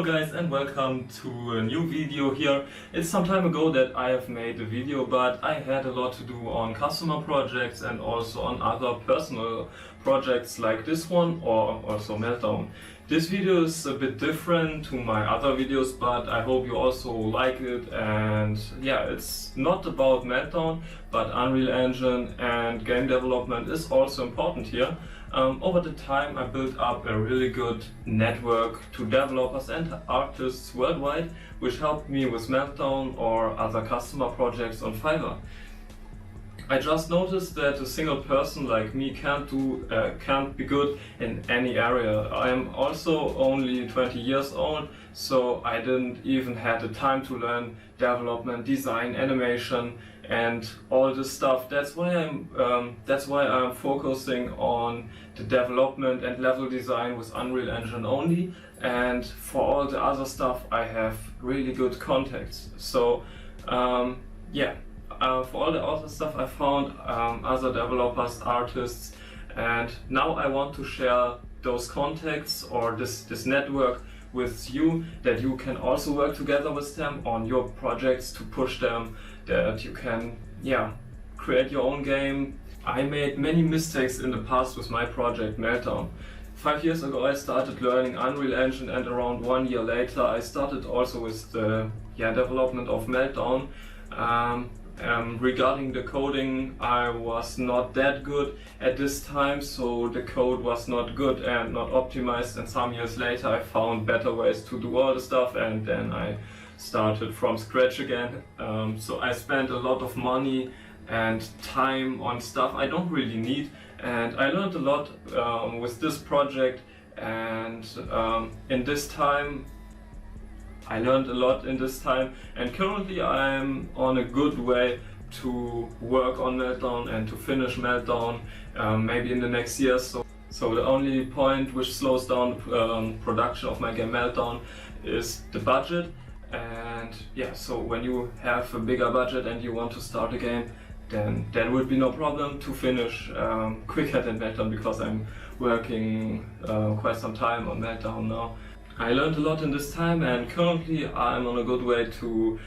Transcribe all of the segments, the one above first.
guys, and welcome to a new video here. It's some time ago that I have made a video, but I had a lot to do on customer projects and also on other personal projects like this one or also MeltDown. This video is a bit different to my other videos, but I hope you also like it. And yeah, it's not about MeltDown, but Unreal Engine and game development is also important here. Over the time I built up a really good network to developers and artists worldwide, which helped me with MeltDown or other customer projects on Fiverr. I just noticed that a single person like me can't be good in any area. I am also only 20 years old, so I didn't even have the time to learn development, design, animation, and all this stuff. That's why I'm focusing on the development and level design with Unreal Engine only. And for all the other stuff, I have really good contacts. So for all the other stuff I found other developers, artists, and now I want to share those contacts or this network with you, that you can also work together with them on your projects to push them, that you can create your own game. I made many mistakes in the past with my project MeltDown. 5 years ago I started learning Unreal Engine, and around 1 year later I started also with the development of MeltDown. Regarding the coding, I was not that good at this time, so the code was not good and not optimized, and some years later I found better ways to do all the stuff, and then I started from scratch again. So I spent a lot of money and time on stuff I don't really need, and I learned a lot with this project, and I learned a lot in this time, and currently I'm on a good way to work on MeltDown and to finish MeltDown maybe in the next year. So the only point which slows down production of my game MeltDown is the budget. And so when you have a bigger budget and you want to start a game, then there would be no problem to finish quicker than MeltDown, because I'm working quite some time on MeltDown now. I learned a lot in this time, and currently I'm on a good way to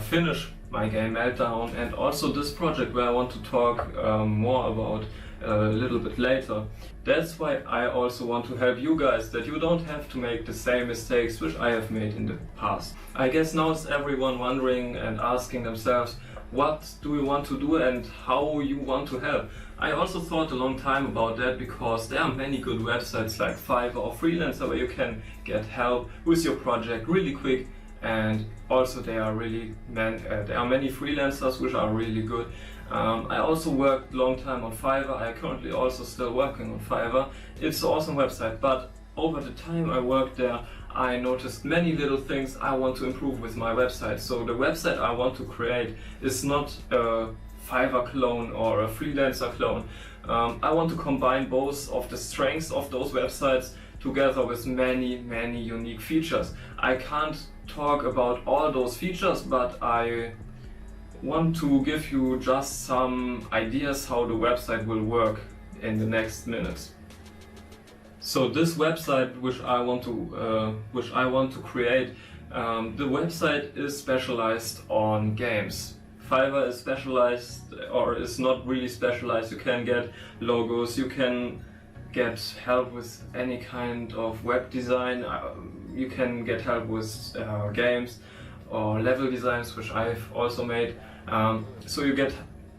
finish my game MeltDown, and also this project where I want to talk more about a little bit later. That's why I also want to help you guys, that you don't have to make the same mistakes which I have made in the past. I guess now is everyone wondering and asking themselves, what do we want to do and how you want to help? I also thought a long time about that, because there are many good websites like Fiverr or Freelancer where you can get help with your project really quick, and also there are many freelancers which are really good. I also worked a long time on Fiverr. I currently also still working on Fiverr. It's an awesome website, but over the time I worked there, I noticed many little things I want to improve with my website. So the website I want to create is not a Fiverr clone or a Freelancer clone. I want to combine both of the strengths of those websites together with many unique features. I can't talk about all those features, but I want to give you just some ideas how the website will work in the next minutes. So this website which I want to create, the website is specialized on games. Fiverr is specialized, or is not really specialized. You can get logos, you can get help with any kind of web design, you can get help with games or level designs, which I've also made. So you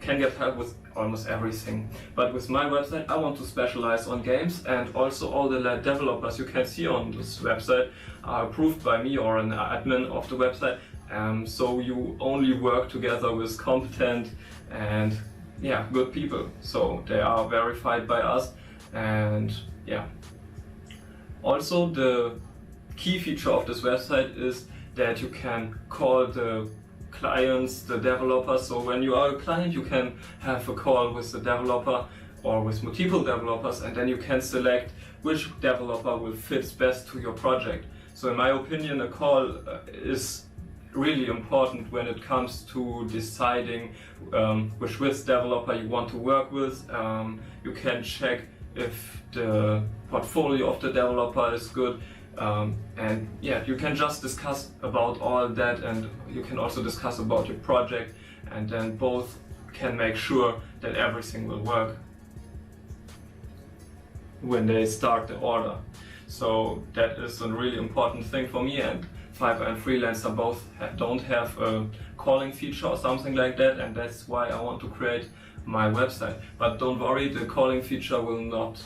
can get help with almost everything. But with my website I want to specialize on games, and also all the developers you can see on this website are approved by me or an admin of the website. So you only work together with competent and good people. So they are verified by us, and Also the key feature of this website is that you can call the clients, the developers. So when you are a client, you can have a call with the developer or with multiple developers, and then you can select which developer will fit best to your project. So in my opinion, a call is really important when it comes to deciding which developer you want to work with. You can check if the portfolio of the developer is good. And yeah, you can just discuss about all that, and you can also discuss about your project, and then both can make sure that everything will work when they start the order. So that is a really important thing for me, and Fiverr and Freelancer both don't have a calling feature or something like that, and that's why I want to create my website. But don't worry, the calling feature will not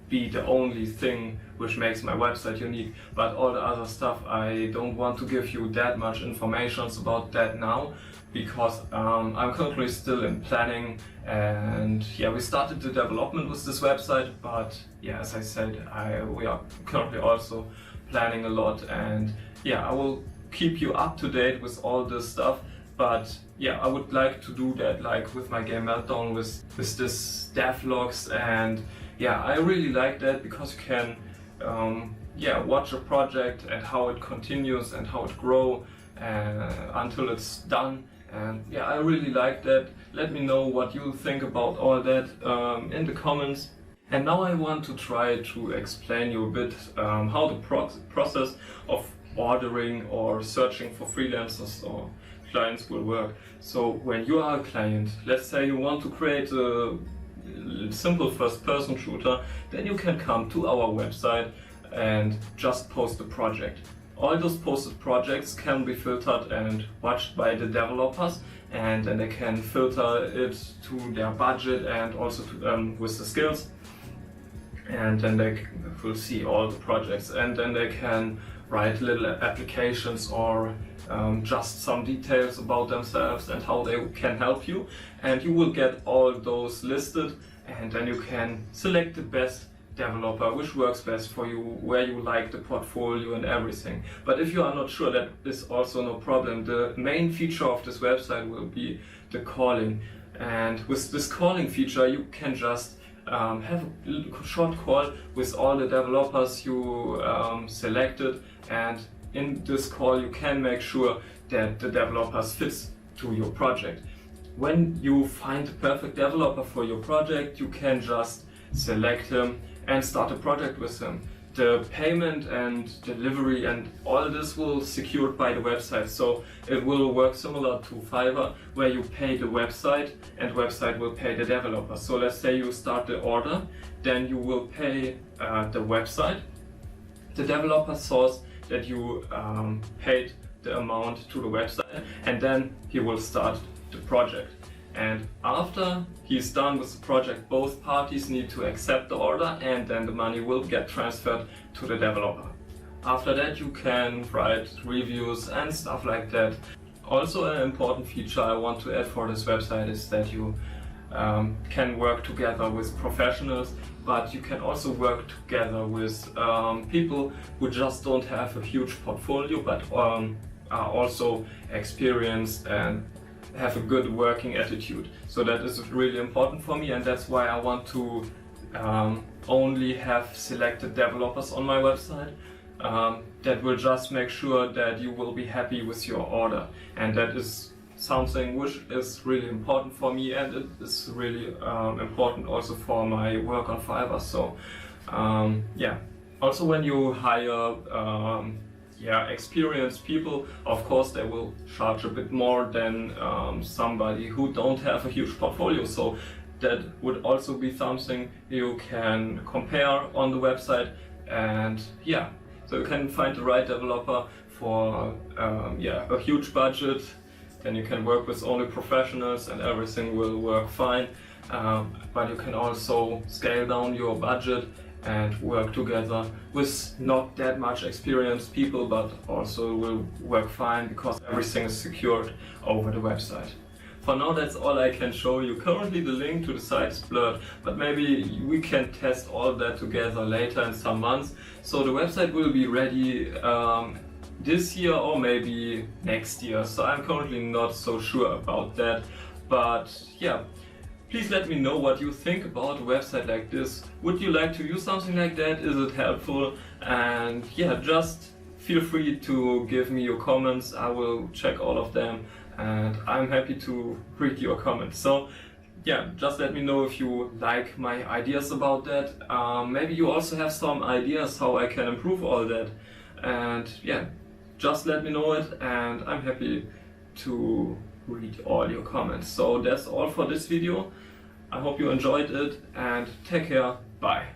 be the only thing which makes my website unique, but all the other stuff, I don't want to give you that much information about that now, because I'm currently still in planning, and yeah, we started the development with this website, but yeah, as I said, we are currently also planning a lot, and yeah, I will keep you up to date with all this stuff. But yeah, I would like to do that like with my game MeltDown, with this DevLogs, and yeah, I really like that because you can watch a project and how it continues and how it grows until it's done. And yeah, I really like that. Let me know what you think about all that in the comments. And now I want to try to explain you a bit how the process of ordering or searching for freelancers or clients will work. So when you are a client, let's say you want to create a simple first-person shooter, then you can come to our website and just post a project. All those posted projects can be filtered and watched by the developers, and then they can filter it to their budget and also to, with the skills, and then they will see all the projects, and then they can write little applications or just some details about themselves and how they can help you, and you will get all those listed, and then you can select the best developer which works best for you, where you like the portfolio and everything. But if you are not sure, that is also no problem. The main feature of this website will be the calling, and with this calling feature you can just have a short call with all the developers you selected, and in this call you can make sure that the developers fits to your project. When you find the perfect developer for your project, you can just select him and start a project with him. The payment and delivery and all this will secured by the website, so it will work similar to Fiverr, where you pay the website and website will pay the developer. So let's say you start the order, then you will pay the website. The developer saws that you paid the amount to the website, and then he will start the project. And after he's done with the project, both parties need to accept the order, and then the money will get transferred to the developer. After that you can write reviews and stuff like that. Also, an important feature I want to add for this website is that you can work together with professionals, but you can also work together with people who just don't have a huge portfolio, but are also experienced and have a good working attitude. So that is really important for me, and that's why I want to only have selected developers on my website that will just make sure that you will be happy with your order. And that is something which is really important for me, and it is really important also for my work on Fiverr. So yeah, also when you hire experienced people, of course they will charge a bit more than somebody who don't have a huge portfolio. So that would also be something you can compare on the website, and yeah, so you can find the right developer for a huge budget. Then you can work with only professionals and everything will work fine. But you can also scale down your budget and work together with not that much experienced people, but also will work fine because everything is secured over the website. For now, that's all I can show you. Currently the link to the site is blurred, but maybe we can test all that together later in some months. So the website will be ready this year or maybe next year. So I'm currently not so sure about that, but yeah. Please let me know what you think about a website like this. Would you like to use something like that? Is it helpful? And yeah, just feel free to give me your comments. I will check all of them, and I'm happy to read your comments. So yeah, just let me know if you like my ideas about that. Maybe you also have some ideas how I can improve all that. and yeah, just let me know it and I'm happy to read all your comments. So that's all for this video. I hope you enjoyed it and take care. Bye.